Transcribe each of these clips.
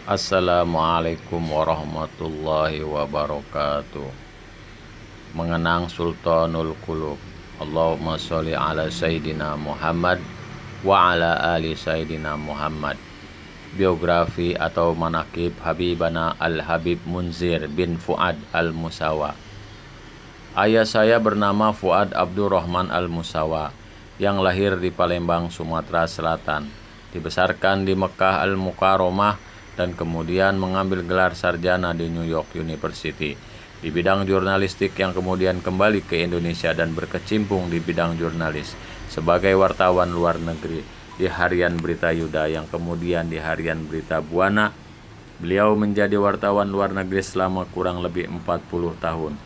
Assalamualaikum warahmatullahi wabarakatuh. Mengenang Sultanul Qulub. Allahumma sholli ala Sayyidina Muhammad wa ala ali Sayyidina Muhammad. Biografi atau manaqib Habibana Al-Habib Munzir bin Fuad Al-Musawa. Ayah saya bernama Fuad Abdurrahman Al-Musawa, yang lahir di Palembang, Sumatera Selatan. Dibesarkan di Mekah Al-Mukarramah dan kemudian mengambil gelar sarjana di New York University di bidang jurnalistik, yang kemudian kembali ke Indonesia dan berkecimpung di bidang jurnalis sebagai wartawan luar negeri di Harian Berita Yuda, yang kemudian di Harian Berita Buana. Beliau menjadi wartawan luar negeri selama kurang lebih 40 tahun.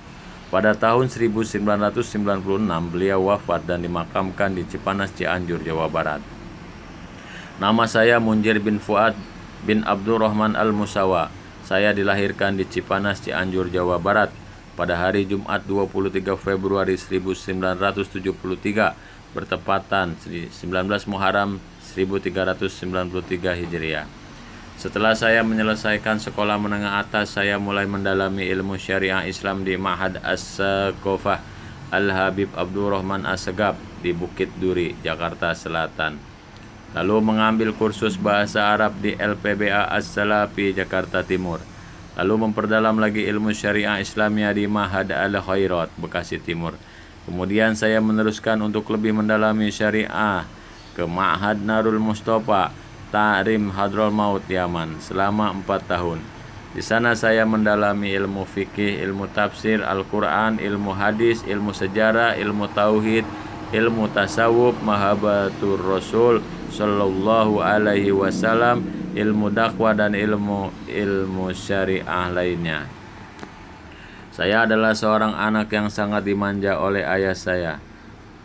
Pada tahun 1996 beliau wafat dan dimakamkan di Cipanas, Cianjur, Jawa Barat. Nama saya Munzir bin Fuad bin Abdurrahman Al-Musawa. Saya dilahirkan di Cipanas, Cianjur, Jawa Barat pada hari Jumat 23 Februari 1973 bertepatan 19 Muharram 1393 Hijriah. Setelah saya menyelesaikan sekolah menengah atas, saya mulai mendalami ilmu syariah Islam di Ma'had As-Saqafah Al-Habib Abdurrahman As-Segaf di Bukit Duri, Jakarta Selatan. Lalu mengambil kursus bahasa Arab di LPBA As-Salafi, Jakarta Timur. Lalu memperdalam lagi ilmu syariah Islamiyah di Ma'had Al-Khairat, Bekasi Timur. Kemudian saya meneruskan untuk lebih mendalami syariah ke Ma'had Narul Mustafa, Ta'rim Hadramaut, Yaman selama 4 tahun. Di sana saya mendalami ilmu fikih, ilmu tafsir Al-Quran, ilmu hadis, ilmu sejarah, ilmu tauhid, ilmu tasawuf, mahabbatur Rasul Sallallahu Alaihi Wasallam, ilmu dakwah dan ilmu syariah lainnya. Saya adalah seorang anak yang sangat dimanja oleh ayah saya.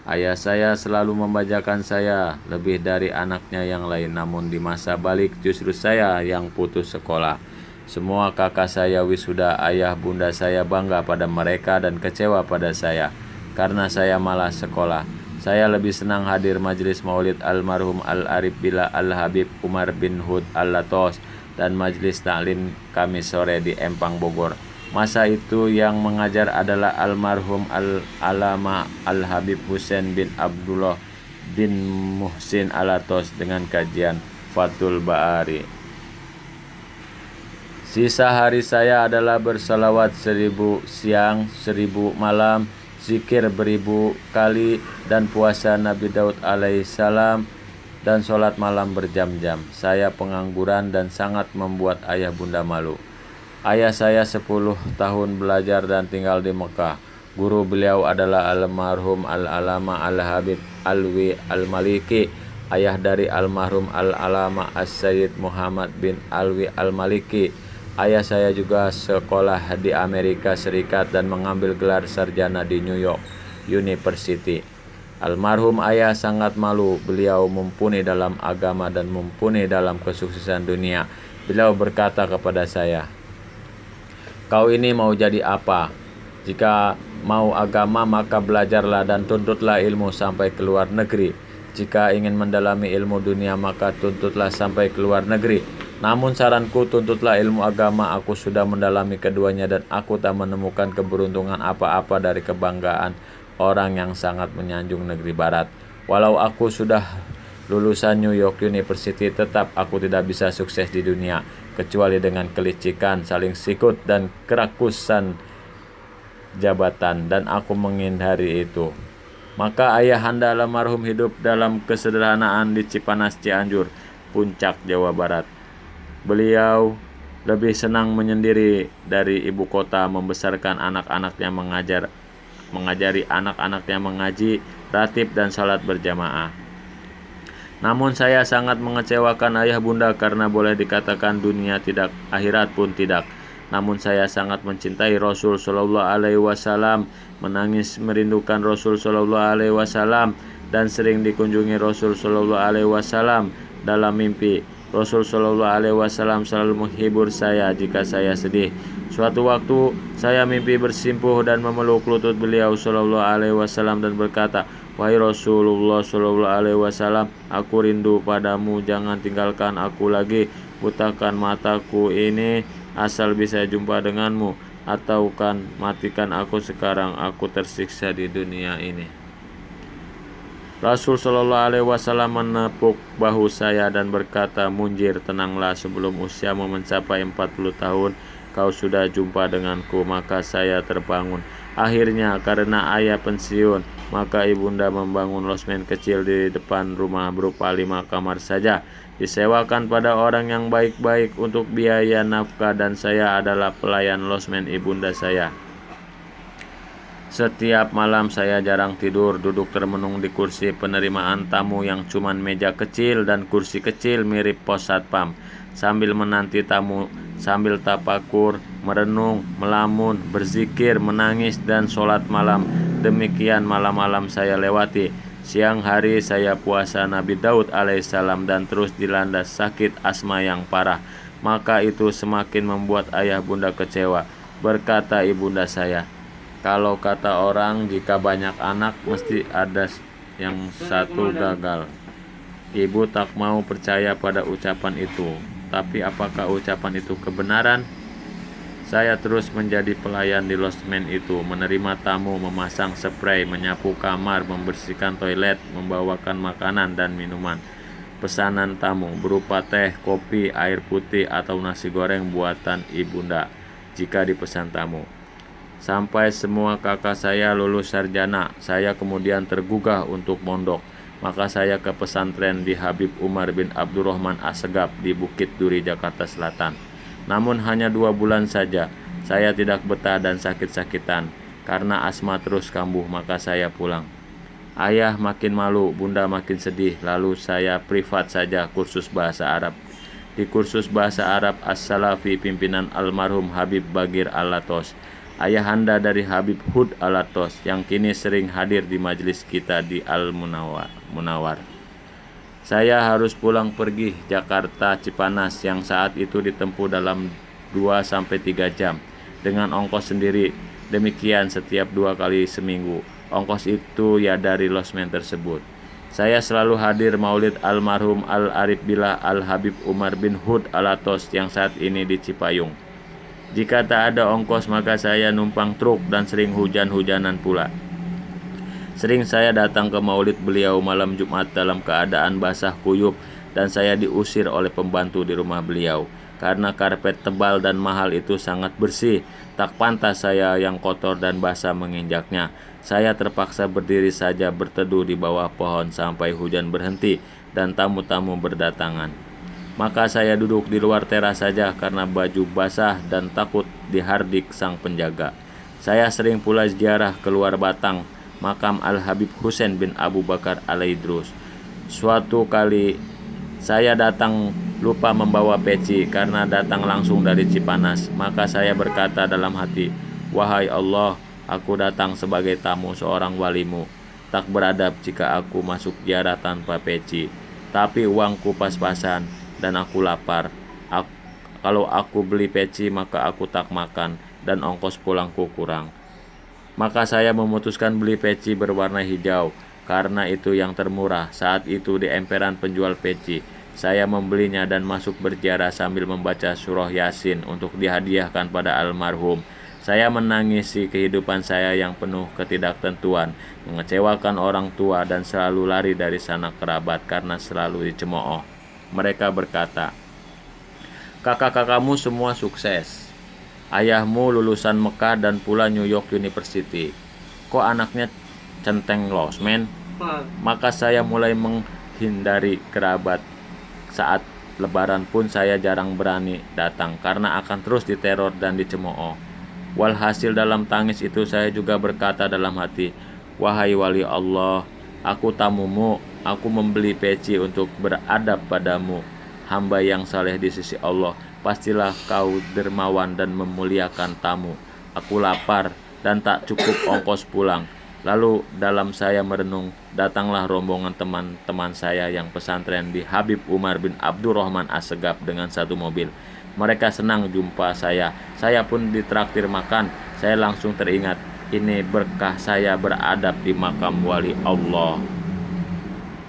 Ayah saya selalu membajakan saya lebih dari anaknya yang lain, namun di masa balik justru saya yang putus sekolah. Semua kakak saya wisuda, ayah bunda saya bangga pada mereka dan kecewa pada saya karena saya malas sekolah. Saya lebih senang hadir majelis maulid almarhum Al-Arif Billah Al-Habib Umar bin Hud Al-Latos dan majelis taklim Kamis sore di Empang, Bogor. Masa itu yang mengajar adalah almarhum Al-Alama Al-Habib Husain bin Abdullah bin Muhsin Al-Latos dengan kajian Fathul Bari. Sisa hari saya adalah bersalawat 1000 siang, 1000 malam, zikir 1000 kali, dan puasa Nabi Daud alaihissalam, dan sholat malam berjam-jam. Saya pengangguran dan sangat membuat ayah bunda malu. Ayah saya 10 tahun belajar dan tinggal di Mekah. Guru beliau adalah almarhum Al-Alama Al-Habib Alwi Al-Maliki, ayah dari almarhum Al-Alama As-Sayyid Muhammad bin Alwi Al-Maliki. Ayah saya juga sekolah di Amerika Serikat dan mengambil gelar sarjana di New York University. Almarhum ayah sangat malu. Beliau mumpuni dalam agama dan mumpuni dalam kesuksesan dunia. Beliau berkata kepada saya, "Kau ini mau jadi apa? Jika mau agama maka belajarlah dan tuntutlah ilmu sampai ke luar negeri. Jika ingin mendalami ilmu dunia maka tuntutlah sampai ke luar negeri. Namun saranku, tuntutlah ilmu agama. Aku sudah mendalami keduanya dan aku tak menemukan keberuntungan apa-apa dari kebanggaan orang yang sangat menyanjung negeri barat. Walau aku sudah lulusan New York University, tetap aku tidak bisa sukses di dunia kecuali dengan kelicikan, saling sikut, dan kerakusan jabatan, dan aku menghindari itu." Maka ayahanda almarhum hidup dalam kesederhanaan di Cipanas, Cianjur, Puncak, Jawa Barat. Beliau lebih senang menyendiri dari ibu kota, membesarkan anak-anaknya, mengajari anak-anaknya mengaji, ratib, dan salat berjamaah. Namun saya sangat mengecewakan ayah bunda karena boleh dikatakan dunia tidak, akhirat pun tidak. Namun saya sangat mencintai Rasul Shallallahu Alaihi Wasallam, menangis merindukan Rasul Shallallahu Alaihi Wasallam, dan sering dikunjungi Rasul Shallallahu Alaihi Wasallam dalam mimpi. Rasul Shallallahu Alaihi Wasallam selalu menghibur saya jika saya sedih. Suatu waktu saya mimpi bersimpuh dan memeluk lutut beliau Shallallahu Alaihi Wasallam dan berkata, "Wahai Rasulullah Shallallahu Alaihi Wasallam, aku rindu padamu, jangan tinggalkan aku lagi." butakan mataku ini asal bisa jumpa denganmu, atau kan matikan aku sekarang, aku tersiksa di dunia ini. Rasul Shallallahu Alaihi Wasallam menepuk bahu saya dan berkata, Munzir, tenanglah, sebelum usiamu mencapai 40 tahun, kau sudah jumpa denganku. Maka saya terbangun. Akhirnya karena ayah pensiun, maka ibunda membangun losmen kecil di depan rumah berupa 5 kamar saja, disewakan pada orang yang baik-baik untuk biaya nafkah, dan saya adalah pelayan losmen ibunda saya. Setiap malam saya jarang tidur, duduk termenung di kursi penerimaan tamu yang cuman meja kecil dan kursi kecil mirip pos satpam, sambil menanti tamu, sambil tapakur, merenung, melamun, berzikir, menangis, dan sholat malam. Demikian malam-malam saya lewati. Siang hari saya puasa Nabi Daud alaihissalam dan terus dilanda sakit asma yang parah. Maka itu semakin membuat ayah bunda kecewa. Berkata ibunda saya, kalau kata orang, jika banyak anak mesti ada yang satu gagal. Ibu tak mau percaya pada ucapan itu. Tapi apakah ucapan itu kebenaran? Saya terus menjadi pelayan di losmen itu, menerima tamu, memasang spray, menyapu kamar, membersihkan toilet, membawakan makanan dan minuman. Pesanan tamu berupa teh, kopi, air putih, atau nasi goreng buatan ibunda jika dipesan tamu. Sampai semua kakak saya lulus sarjana, saya kemudian tergugah untuk mondok. Maka saya ke pesantren di Habib Umar bin Abdurrahman Assegaf di Bukit Duri, Jakarta Selatan. Namun hanya 2 bulan saja, saya tidak betah dan sakit-sakitan. Karena asma terus kambuh, maka saya pulang. Ayah makin malu, bunda makin sedih. Lalu saya privat saja kursus bahasa Arab. Di kursus bahasa Arab As-Salafi pimpinan almarhum Habib Bagir Alatos, ayahanda dari Habib Hud Alatos, yang kini sering hadir di majelis kita di Al-Munawar. Saya harus pulang pergi Jakarta Cipanas yang saat itu ditempuh dalam 2-3 jam dengan ongkos sendiri. Demikian setiap 2 kali seminggu. Ongkos itu ya dari losmen tersebut. Saya selalu hadir maulid almarhum Al-Arif Billah Al-Habib Umar bin Hud Alatos yang saat ini di Cipayung. Jika tak ada ongkos, maka saya numpang truk dan sering hujan-hujanan pula. Sering saya datang ke maulid beliau malam Jumat dalam keadaan basah kuyup, dan saya diusir oleh pembantu di rumah beliau. Karena karpet tebal dan mahal itu sangat bersih, tak pantas saya yang kotor dan basah menginjaknya. Saya terpaksa berdiri saja berteduh di bawah pohon sampai hujan berhenti dan tamu-tamu berdatangan. Maka saya duduk di luar teras saja karena baju basah dan takut dihardik sang penjaga. Saya sering pula ziarah keluar Batang, makam Al-Habib Husain bin Abu Bakar Al-Idrus. Suatu kali saya datang lupa membawa peci karena datang langsung dari Cipanas. Maka saya berkata dalam hati, wahai Allah, aku datang sebagai tamu seorang walimu. Tak beradab jika aku masuk ziarah tanpa peci. Tapi uangku pas-pasan dan aku lapar. Kalau aku beli peci maka aku tak makan dan ongkos pulangku kurang. Maka saya memutuskan beli peci berwarna hijau karena itu yang termurah saat itu di emperan penjual peci. Saya membelinya dan masuk berziarah sambil membaca surah Yasin untuk dihadiahkan pada almarhum. Saya menangisi kehidupan saya yang penuh ketidaktentuan, mengecewakan orang tua, dan selalu lari dari sanak kerabat karena selalu dicemooh. Mereka berkata, kakak-kakakmu semua sukses. Ayahmu lulusan Mekah dan pula New York University. Kok anaknya centeng losmen? Maka saya mulai menghindari kerabat. Saat lebaran pun saya jarang berani datang karena akan terus diteror dan dicemooh. Walhasil dalam tangis itu saya juga berkata dalam hati, wahai wali Allah, aku tamumu, aku membeli peci untuk beradab padamu. Hamba yang saleh di sisi Allah, pastilah kau dermawan dan memuliakan tamu. Aku lapar dan tak cukup ongkos pulang. Lalu dalam saya merenung, datanglah rombongan teman-teman saya yang pesantren di Habib Umar bin Abdurrahman Assegaf dengan satu mobil. Mereka senang jumpa saya pun ditraktir makan. Saya langsung teringat, ini berkah saya beradab di makam wali Allah.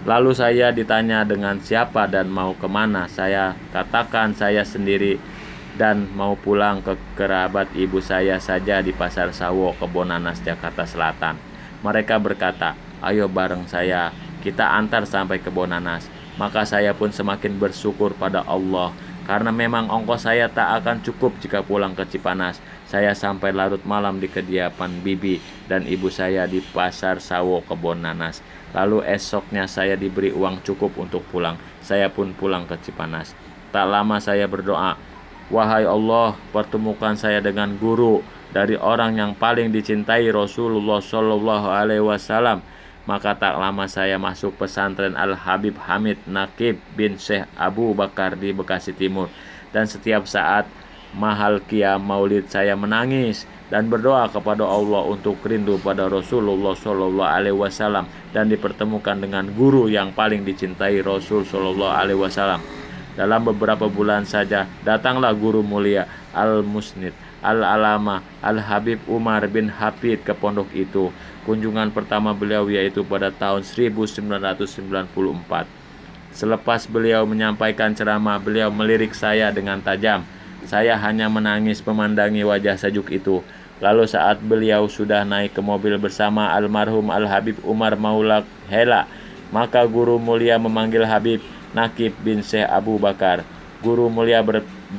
Lalu saya ditanya dengan siapa dan mau kemana. Saya katakan saya sendiri dan mau pulang ke kerabat ibu saya saja di Pasar Sawo, Kebonanas, Jakarta Selatan. Mereka berkata, ayo bareng saya, kita antar sampai Kebonanas. Maka saya pun semakin bersyukur pada Allah, karena memang ongkos saya tak akan cukup jika pulang ke Cipanas. Saya sampai larut malam di kediaman bibi dan ibu saya di Pasar Sawo, Kebonanas. Lalu esoknya saya diberi uang cukup untuk pulang. Saya pun pulang ke Cipanas. Tak lama saya berdoa, wahai Allah, pertemukan saya dengan guru dari orang yang paling dicintai Rasulullah Shallallahu Alaihi Wasallam. Maka tak lama saya masuk pesantren Al-Habib Hamid Nakib bin Syekh Abu Bakar di Bekasi Timur. Dan setiap saat mahal qiyam maulid saya menangis dan berdoa kepada Allah untuk rindu pada Rasulullah Shallallahu Alaihi Wasallam dan dipertemukan dengan guru yang paling dicintai Rasul Shallallahu Alaihi Wasallam. Dalam beberapa bulan saja datanglah guru mulia Al-Musnid Al-Alama Al-Habib Umar bin Hafid ke pondok itu. Kunjungan pertama beliau yaitu pada tahun 1994. Selepas beliau menyampaikan ceramah, beliau melirik saya dengan tajam. Saya hanya menangis memandangi wajah sejuk itu. Lalu saat beliau sudah naik ke mobil bersama almarhum Al-Habib Umar Maula Hela, maka guru mulia memanggil Habib Nakib bin Syekh Abu Bakar. Guru mulia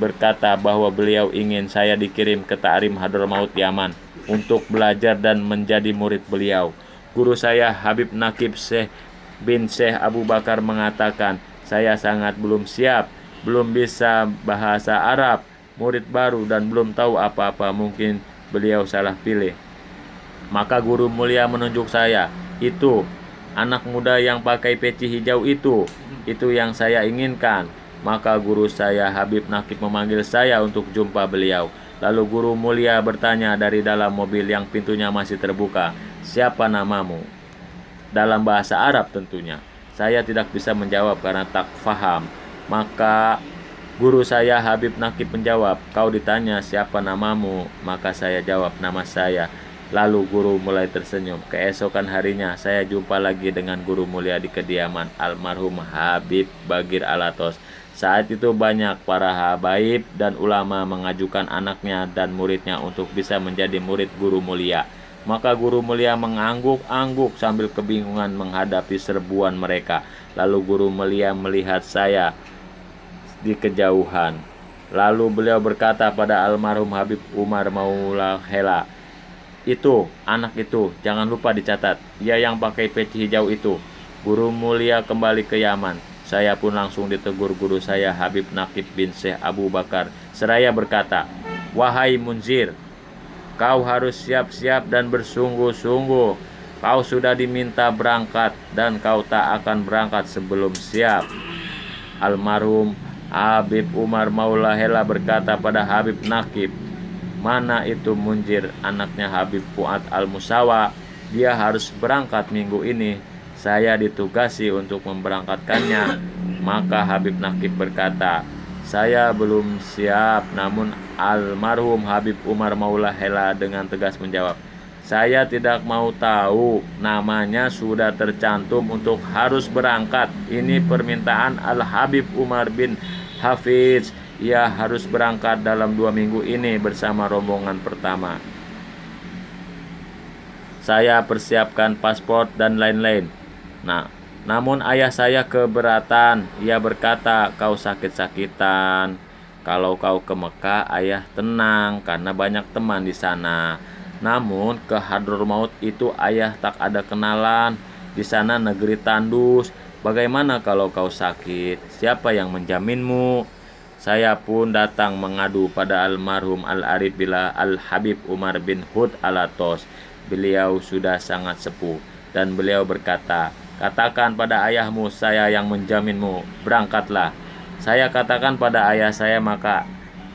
berkata bahwa beliau ingin saya dikirim ke Ta'rim Hadramaut Yaman untuk belajar dan menjadi murid beliau. Guru saya Habib Nakib bin Syekh Abu Bakar mengatakan, saya sangat belum siap, belum bisa bahasa Arab, murid baru dan belum tahu apa-apa, mungkin beliau salah pilih. Maka guru mulia menunjuk saya, itu anak muda yang pakai peci hijau itu yang saya inginkan. Maka guru saya Habib Nakib memanggil saya untuk jumpa beliau. Lalu guru mulia bertanya dari dalam mobil yang pintunya masih terbuka, siapa namamu? Dalam bahasa Arab tentunya. Saya tidak bisa menjawab karena tak faham. Maka guru saya Habib Nakib menjawab, kau ditanya siapa namamu? Maka saya jawab, nama saya. Lalu guru mulai tersenyum. Keesokan harinya saya jumpa lagi dengan guru mulia di kediaman almarhum Habib Bagir Alatos. Saat itu banyak para habaib dan ulama mengajukan anaknya dan muridnya untuk bisa menjadi murid guru mulia. Maka guru mulia mengangguk-angguk sambil kebingungan menghadapi serbuan mereka. Lalu guru mulia melihat saya di kejauhan. Lalu beliau berkata pada almarhum Habib Umar Maula Hela, itu, anak itu, jangan lupa dicatat. Dia yang pakai peci hijau itu. Guru mulia kembali ke Yaman. Saya pun langsung ditegur guru saya Habib Nakib bin Syekh Abu Bakar. Seraya berkata, wahai Munzir, kau harus siap-siap dan bersungguh-sungguh. Kau sudah diminta berangkat dan kau tak akan berangkat sebelum siap. Almarhum Habib Umar Maula Hela berkata pada Habib Nakib, mana itu Munzir, anaknya Habib Fuad Al-Musawa. Dia harus berangkat minggu ini. Saya ditugasi untuk memberangkatkannya. Maka Habib Nakib berkata, saya belum siap. Namun almarhum Habib Umar Maula Hela dengan tegas menjawab, saya tidak mau tahu. Namanya sudah tercantum untuk harus berangkat. Ini permintaan Al-Habib Umar bin Hafiz. Ia harus berangkat dalam 2 minggu ini bersama rombongan pertama. Saya persiapkan paspor dan lain-lain. Namun ayah saya keberatan. Ia berkata, kau sakit-sakitan. Kalau kau ke Mekah, ayah tenang karena banyak teman di sana. Namun ke Hadramaut itu ayah tak ada kenalan. Di sana negeri tandus. Bagaimana kalau kau sakit? Siapa yang menjaminmu? Saya pun datang mengadu pada almarhum Al-Arif Billah Al-Habib Umar bin Hud Alatos. Beliau sudah sangat sepuh dan beliau berkata, katakan pada ayahmu, saya yang menjaminmu, berangkatlah. Saya katakan pada ayah saya, maka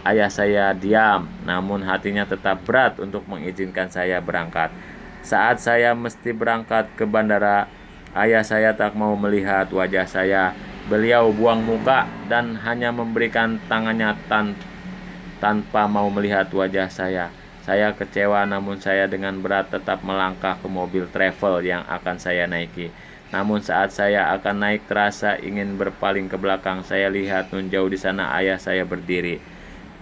ayah saya diam, namun hatinya tetap berat untuk mengizinkan saya berangkat. Saat saya mesti berangkat ke bandara, ayah saya tak mau melihat wajah saya. Beliau buang muka dan hanya memberikan tangannya tanpa mau melihat wajah saya. Saya kecewa, namun saya dengan berat tetap melangkah ke mobil travel yang akan saya naiki. Namun saat saya akan naik terasa ingin berpaling ke belakang. Saya lihat nun jauh di sana ayah saya berdiri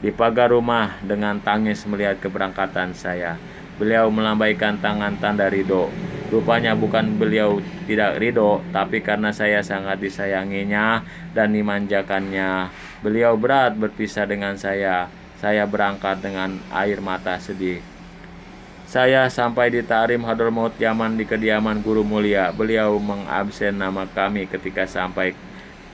di pagar rumah dengan tangis melihat keberangkatan saya. Beliau melambaikan tangan tanda ridho. Rupanya bukan beliau tidak ridho, tapi karena saya sangat disayanginya dan dimanjakannya. Beliau berat berpisah dengan saya. Saya berangkat dengan air mata sedih. Saya sampai di Ta'rim Hadramaut Yaman di kediaman guru mulia. Beliau mengabsen nama kami ketika sampai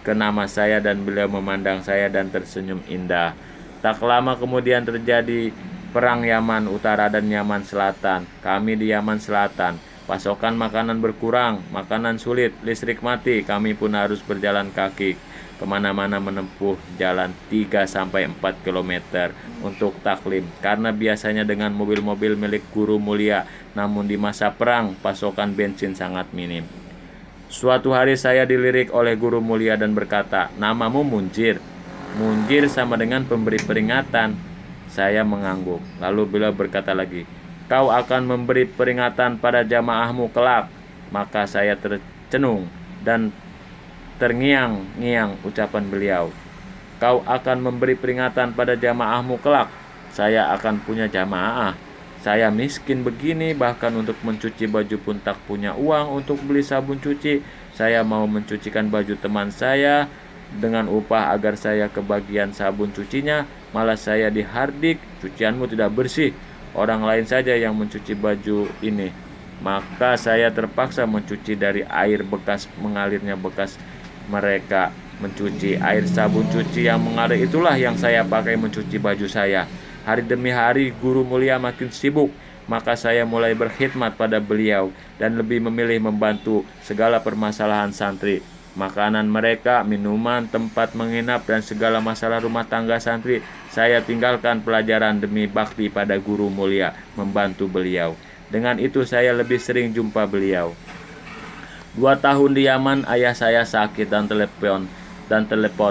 ke nama saya dan beliau memandang saya dan tersenyum indah. Tak lama kemudian terjadi perang Yaman Utara dan Yaman Selatan. Kami di Yaman Selatan. Pasokan makanan berkurang, makanan sulit, listrik mati. Kami pun harus berjalan kaki kemana-mana menempuh jalan 3-4 km untuk taklim. Karena biasanya dengan mobil-mobil milik guru mulia, namun di masa perang pasokan bensin sangat minim. Suatu hari saya dilirik oleh guru mulia dan berkata, "Namamu Munjir." Munjir sama dengan pemberi peringatan. Saya mengangguk. Lalu beliau berkata lagi, "Kau akan memberi peringatan pada jamaahmu kelak." Maka saya tercenung dan terngiang-ngiang ucapan beliau. "Kau akan memberi peringatan pada jamaahmu kelak." Saya akan punya jamaah. Saya miskin begini, bahkan untuk mencuci baju pun tak punya uang untuk beli sabun cuci. Saya mau mencucikan baju teman saya dengan upah agar saya kebagian sabun cucinya, malah saya dihardik, "Cucianmu tidak bersih, orang lain saja yang mencuci baju ini." Maka saya terpaksa mencuci dari air bekas mengalirnya bekas mereka mencuci. Air sabun cuci yang mengalir itulah yang saya pakai mencuci baju saya. Hari demi hari guru mulia makin sibuk, maka saya mulai berkhidmat pada beliau dan lebih memilih membantu segala permasalahan santri. Makanan mereka, minuman, tempat menginap, dan segala masalah rumah tangga santri. Saya tinggalkan pelajaran demi bakti pada guru mulia, membantu beliau. Dengan itu saya lebih sering jumpa beliau. 2 tahun di Yaman, ayah saya sakit dan telepon.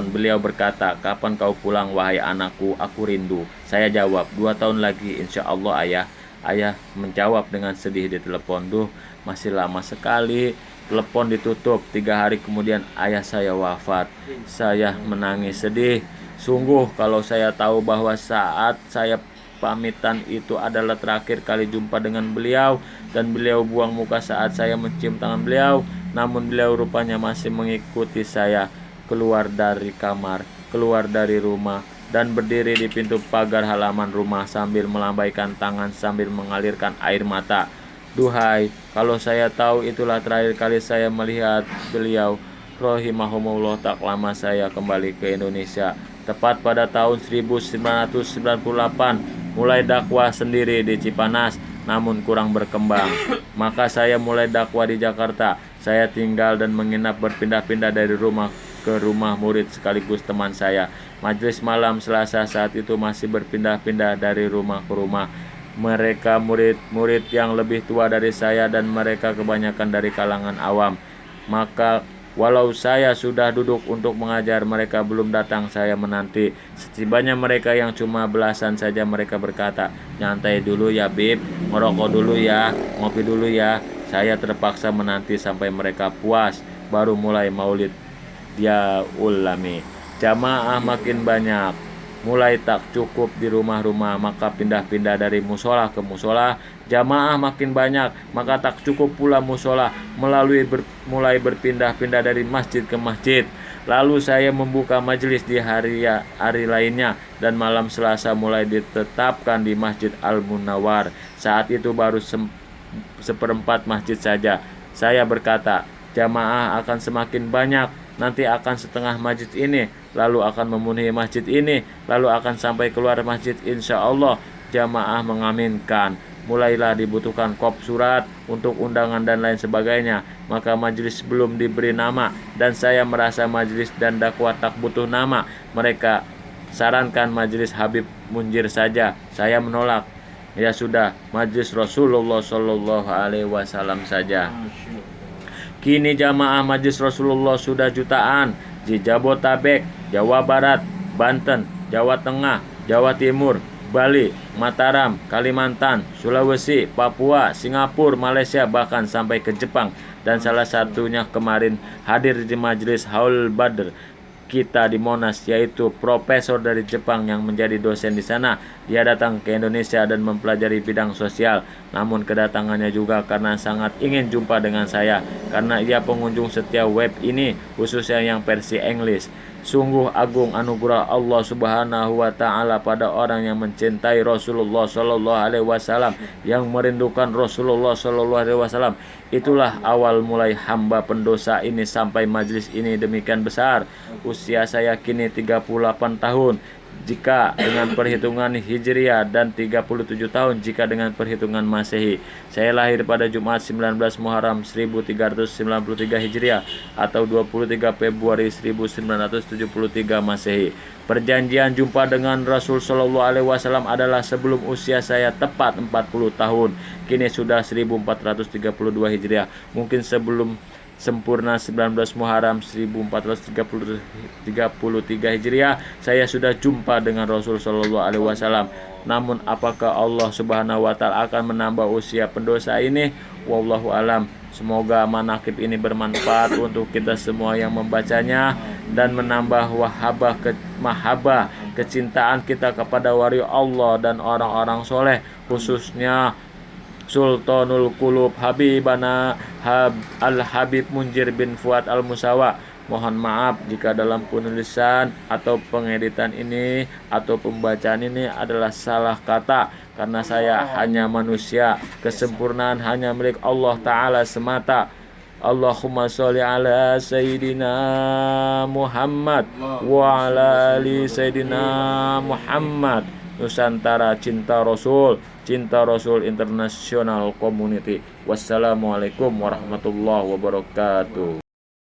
Beliau berkata, "Kapan kau pulang wahai anakku, aku rindu." Saya jawab, 2 tahun lagi insya Allah ayah. Ayah menjawab dengan sedih di telepon, "Duh, masih lama sekali." Telepon ditutup. 3 hari kemudian ayah saya wafat. Saya menangis sedih. Sungguh kalau saya tahu bahwa saat saya pamitan itu adalah terakhir kali jumpa dengan beliau, dan beliau buang muka saat saya mencium tangan beliau, namun beliau rupanya masih mengikuti saya keluar dari kamar, keluar dari rumah, dan berdiri di pintu pagar halaman rumah sambil melambaikan tangan sambil mengalirkan air mata. Duhai, kalau saya tahu itulah terakhir kali saya melihat beliau. Rahimahumullah. Tak lama saya kembali ke Indonesia. Tepat pada tahun 1998, mulai dakwah sendiri di Cipanas, namun kurang berkembang. Maka saya mulai dakwah di Jakarta. Saya tinggal dan menginap berpindah-pindah dari rumah ke rumah murid sekaligus teman saya. Majelis malam Selasa saat itu masih berpindah-pindah dari rumah ke rumah. Mereka murid-murid yang lebih tua dari saya dan mereka kebanyakan dari kalangan awam. Maka walau saya sudah duduk untuk mengajar, mereka belum datang. Saya menanti. Setibanya mereka yang cuma belasan saja, mereka berkata, "Nyantai dulu ya Bib, ngerokok dulu ya, ngopi dulu ya." Saya terpaksa menanti sampai mereka puas, baru mulai maulid dia ulami. Jamaah makin banyak, mulai tak cukup di rumah-rumah, maka pindah-pindah dari musola ke musola. Jamaah makin banyak, maka tak cukup pula musola, mulai berpindah-pindah dari masjid ke masjid. Lalu saya membuka majelis di hari lainnya, dan malam Selasa mulai ditetapkan di Masjid Al-Munawwar. Saat itu baru seperempat masjid saja. Saya berkata, "Jamaah akan semakin banyak, nanti akan setengah masjid ini, lalu akan memenuhi masjid ini, lalu akan sampai keluar masjid insya Allah." Jamaah mengaminkan. Mulailah dibutuhkan kop surat untuk undangan dan lain sebagainya. Maka majelis belum diberi nama, dan saya merasa majelis dan dakwah tak butuh nama. Mereka sarankan majelis Habib Munjir saja. Saya menolak. Ya sudah, majelis Rasulullah Shallallahu Alaihi Wasallam saja. Kini jamaah majelis Rasulullah sudah jutaan di Jabotabek, Jawa Barat, Banten, Jawa Tengah, Jawa Timur, Bali, Mataram, Kalimantan, Sulawesi, Papua, Singapura, Malaysia, bahkan sampai ke Jepang. dan salah satunya kemarin hadir di majelis Haul Badr kita di Monas, yaitu profesor dari Jepang yang menjadi dosen di sana. Dia datang ke Indonesia dan mempelajari bidang sosial. Namun kedatangannya juga karena sangat ingin jumpa dengan saya, karena ia pengunjung setia web ini, khususnya yang versi English. Sungguh agung anugerah Allah Subhanahu wa taala pada orang yang mencintai Rasulullah sallallahu alaihi wasallam, yang merindukan Rasulullah sallallahu alaihi wasallam. Itulah awal mulai hamba pendosa ini sampai majelis ini demikian besar. Usia saya kini 38 tahun jika dengan perhitungan Hijriah dan 37 tahun jika dengan perhitungan Masehi. Saya lahir pada Jumat 19 Muharram 1393 Hijriah atau 23 Februari 1973 Masehi. Perjanjian jumpa dengan Rasul Shallallahu Alaihi Wasallam adalah sebelum usia saya tepat 40 tahun. Kini sudah 1432 Hijriah. Mungkin sebelum sempurna 19 Muharram 1433 Hijriah saya sudah jumpa dengan Rasul Shallallahu Alaihi Wasallam. Namun apakah Allah Subhanahu wa taala akan menambah usia pendosa ini? Wallahu alam. Semoga manaqib ini bermanfaat untuk kita semua yang membacanya dan menambah mahabbah kecintaan kita kepada wali Allah dan orang-orang soleh, khususnya Sultanul Qulub Habibana Al-Habib Munjir bin Fuad Al-Musawa. Mohon maaf jika dalam penulisan atau pengeditan ini atau pembacaan ini adalah salah kata, karena saya hanya manusia. Kesempurnaan hanya milik Allah Ta'ala semata. Allahumma sholli ala Sayyidina Muhammad wa ala ali Sayyidina Muhammad. Nusantara Cinta Rasul International Community. Wassalamualaikum warahmatullahi wabarakatuh.